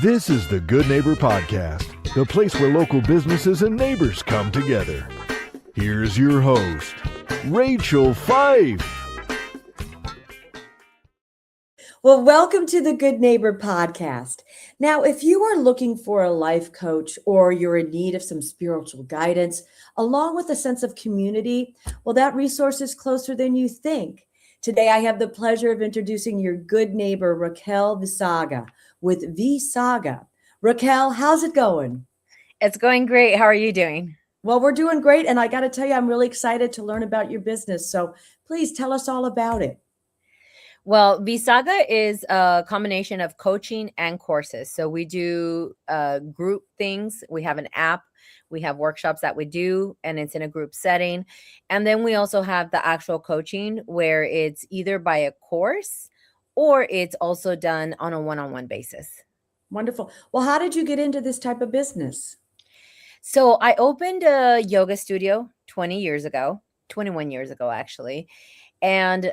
This is the Good Neighbor Podcast, the place where local businesses and neighbors come together. Here's your host, Rachel Fife. Well, welcome to the Good Neighbor Podcast. Now, if you are looking for a life coach or you're in need of some spiritual guidance, along with a sense of community, well, that resource is closer than you think. Today, I have the pleasure of introducing your good neighbor, Raquel Veisaga with V-Saga. Raquel, how's it going? It's going great. How are you doing? Well, we're doing great. And I got to tell you, I'm really excited to learn about your business. So please tell us all about it. Well, V-Saga is a combination of coaching and courses. So we do group things. We have an app. We have workshops that we do, and it's in a group setting. And then we also have the actual coaching where it's either by a course or it's also done on a one-on-one basis. Wonderful. Well, how did you get into this type of business? So I opened a yoga studio 21 years ago, actually. And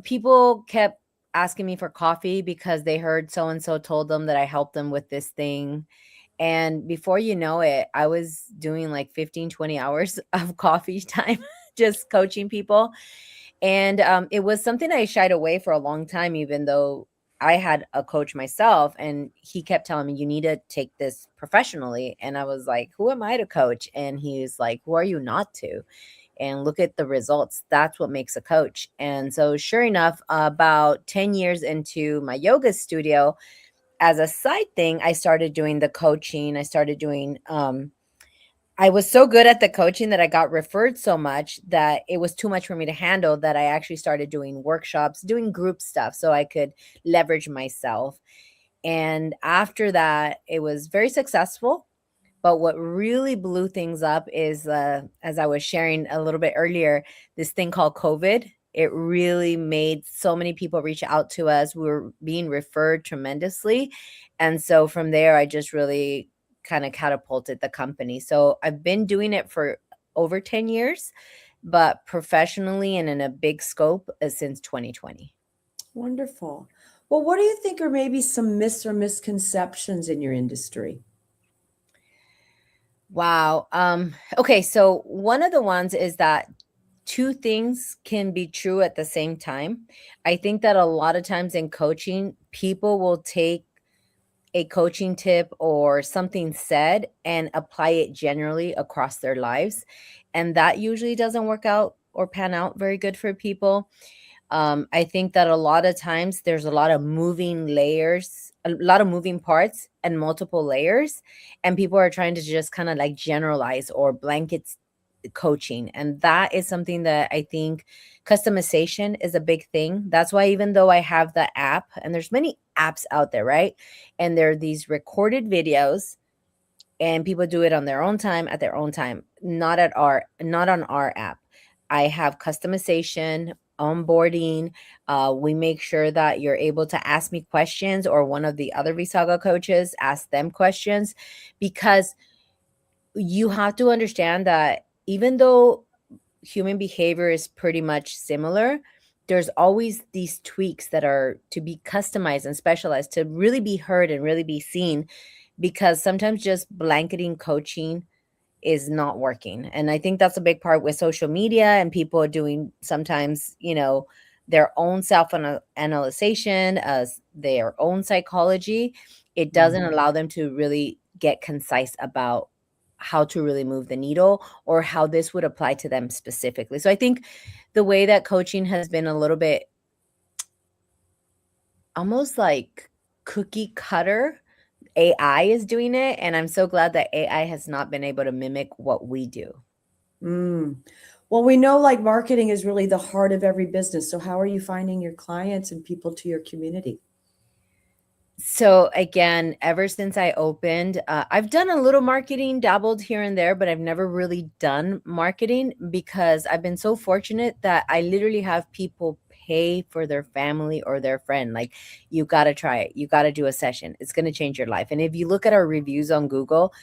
people kept asking me for coffee because they heard so-and-so told them that I helped them with this thing. And before you know it, I was doing like 15, 20 hours of coffee time, just coaching people. And it was something I shied away for a long time, even though I had a coach myself. And he kept telling me, you need to take this professionally. And I was like, who am I to coach? And he's like, who are you not to? And look at the results. That's what makes a coach. And so sure enough, about 10 years into my yoga studio, as a side thing, I started doing the coaching. I started doing, I was so good at the coaching that I got referred so much that it was too much for me to handle, that I actually started doing workshops, doing group stuff so I could leverage myself. And after that, it was very successful. But what really blew things up is, as I was sharing a little bit earlier, this thing called COVID. It really made so many people reach out to us. We were being referred tremendously. And so from there, I just really kind of catapulted the company. So I've been doing it for over 10 years, but professionally and in a big scope since 2020. Wonderful. Well, what do you think are maybe some myths or misconceptions in your industry? Wow. Okay. So one of the ones is that two things can be true at the same time. I think that a lot of times in coaching, people will take a coaching tip or something said and apply it generally across their lives. And that usually doesn't work out or pan out very good for people. I think that a lot of times there's a lot of moving layers, a lot of moving parts and multiple layers. And people are trying to just kind of like generalize or blanket coaching. And that is something that I think customization is a big thing. That's why even though I have the app, and there's many apps out there, right? And there are these recorded videos and people do it on their own time at their own time, not on our app. I have customization, onboarding. We make sure that you're able to ask me questions or one of the other V-Saga coaches ask them questions, because you have to understand that even though human behavior is pretty much similar, there's always these tweaks that are to be customized and specialized to really be heard and really be seen, because sometimes just blanketing coaching is not working. And I think that's a big part with social media and people doing sometimes, their own self-analyzation, their own psychology. It doesn't allow them to really get concise about how to really move the needle or how this would apply to them specifically. So I think the way that coaching has been a little bit almost like cookie cutter, AI is doing it. And I'm so glad that AI has not been able to mimic what we do. Well, we know like marketing is really the heart of every business. So how are you finding your clients and people to your community? So again, ever since I opened, I've done a little marketing, dabbled here and there, but I've never really done marketing because I've been so fortunate that I literally have people pay for their family or their friend. Like, you got to try it. You got to do a session. It's going to change your life. And if you look at our reviews on Google,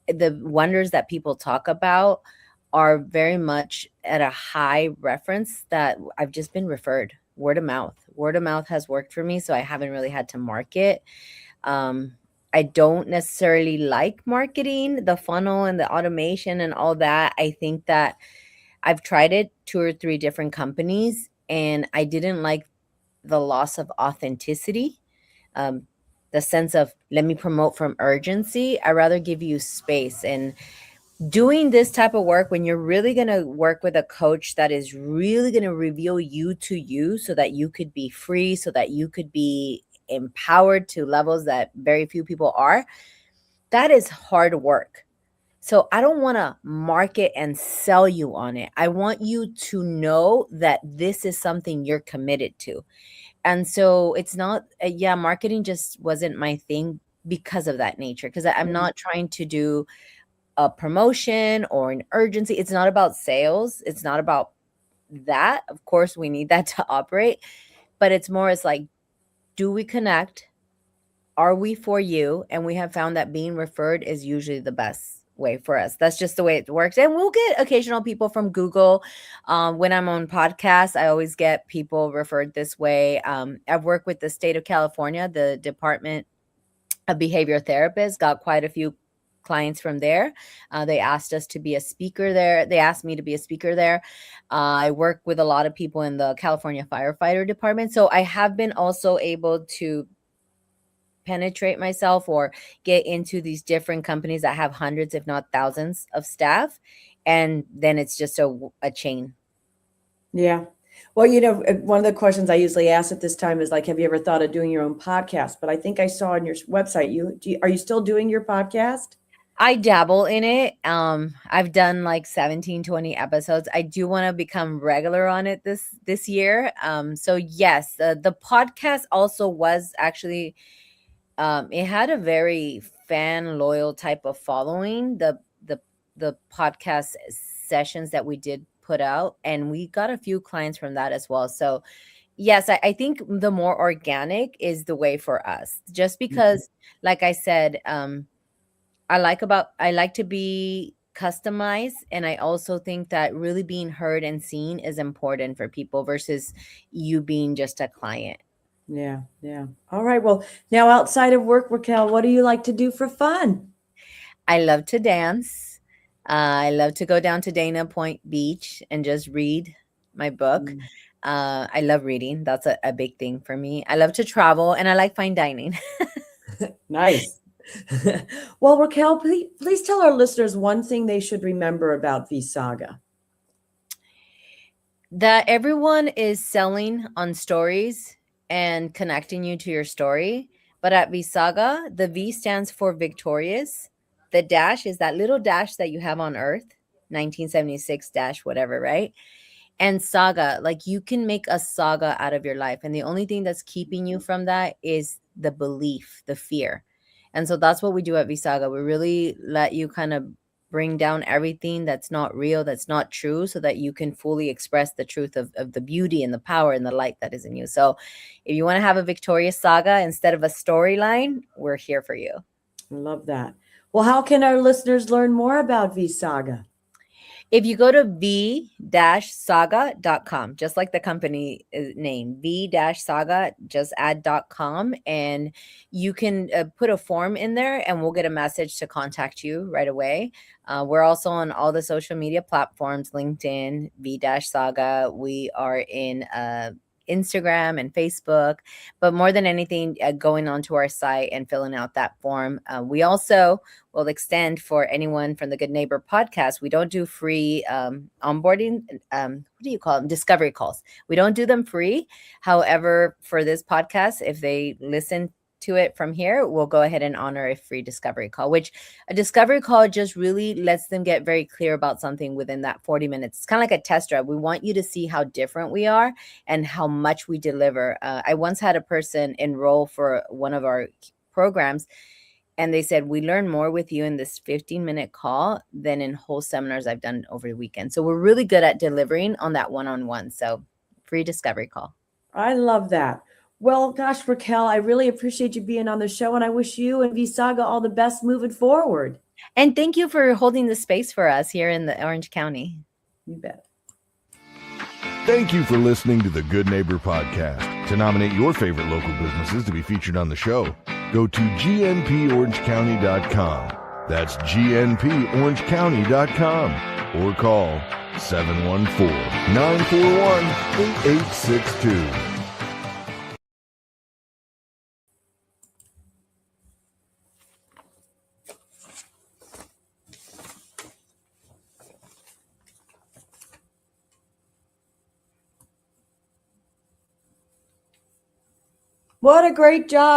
the wonders that people talk about are very much at a high reference that I've just been referred. Word of mouth. Word of mouth has worked for me, so I haven't really had to market. I don't necessarily like marketing, the funnel and the automation and all that. I think that I've tried it 2 or 3 different companies, and I didn't like the loss of authenticity, um, the sense of let me promote from urgency. I rather give you space. And doing this type of work, when you're really going to work with a coach that is really going to reveal you to you so that you could be free, so that you could be empowered to levels that very few people are, that is hard work. So I don't want to market and sell you on it. I want you to know that this is something you're committed to. And so it's not, marketing just wasn't my thing because of that nature, because I'm not trying to do a promotion or an urgency. It's not about sales. It's not about that. Of course, we need that to operate, but it's more, it's like, do we connect? Are we for you? And we have found that being referred is usually the best way for us. That's just the way it works. And we'll get occasional people from Google. When I'm on podcasts, I always get people referred this way. I've worked with the state of California, the Department of Behavior Therapists, got quite a few clients from there. They asked us to be a speaker there. They asked me to be a speaker there. I work with a lot of people in the California firefighter department. So I have been also able to penetrate myself or get into these different companies that have hundreds, if not thousands of staff. And then it's just a chain. Yeah. Well, one of the questions I usually ask at this time is like, have you ever thought of doing your own podcast? But I think I saw on your website, are you still doing your podcast? I dabble in it. I've done like 17, 20 episodes. I do want to become regular on it this year. So yes, the podcast also was actually, it had a very fan loyal type of following, the podcast sessions that we did put out, and we got a few clients from that as well. So yes, I think the more organic is the way for us, just because, like I said, I like to be customized. And I also think that really being heard and seen is important for people versus you being just a client. Yeah. Yeah. All right. Well, now outside of work, Raquel, what do you like to do for fun? I love to dance. I love to go down to Dana Point Beach and just read my book. I love reading. That's a big thing for me. I love to travel, and I like fine dining. Nice. Well, Raquel, please tell our listeners one thing they should remember about V-Saga. That everyone is selling on stories and connecting you to your story. But at V-Saga, the V stands for victorious. The dash is that little dash that you have on Earth, 1976 dash, whatever, right? And saga, like you can make a saga out of your life. And the only thing that's keeping you from that is the belief, the fear. And so that's what we do at V-Saga. We really let you kind of bring down everything that's not real, that's not true, so that you can fully express the truth of the beauty and the power and the light that is in you. So if you want to have a victorious saga instead of a storyline, we're here for you. I love that. Well, how can our listeners learn more about V-Saga? If you go to v-saga.com, just like the company name, v-saga, just add .com, and you can put a form in there and we'll get a message to contact you right away. We're also on all the social media platforms, LinkedIn, v-saga. We are in Instagram and Facebook, but more than anything, going onto our site and filling out that form. We also will extend for anyone from the Good Neighbor podcast. We don't do free onboarding. What do you call them? Discovery calls. We don't do them free. However, for this podcast, if they listen to it from here, we'll go ahead and honor a free discovery call, which a discovery call just really lets them get very clear about something within that 40 minutes. It's kind of like a test drive. We want you to see how different we are and how much we deliver. I once had a person enroll for one of our programs, and they said, we learn more with you in this 15-minute call than in whole seminars I've done over the weekend. So we're really good at delivering on that one-on-one. So free discovery call. I love that. Well, gosh, Raquel, I really appreciate you being on the show, and I wish you and V-Saga all the best moving forward. And thank you for holding the space for us here in the Orange County. You bet. Thank you for listening to the Good Neighbor Podcast. To nominate your favorite local businesses to be featured on the show, go to gnporangecounty.com. That's gnporangecounty.com or call 714-941-8862. What a great job.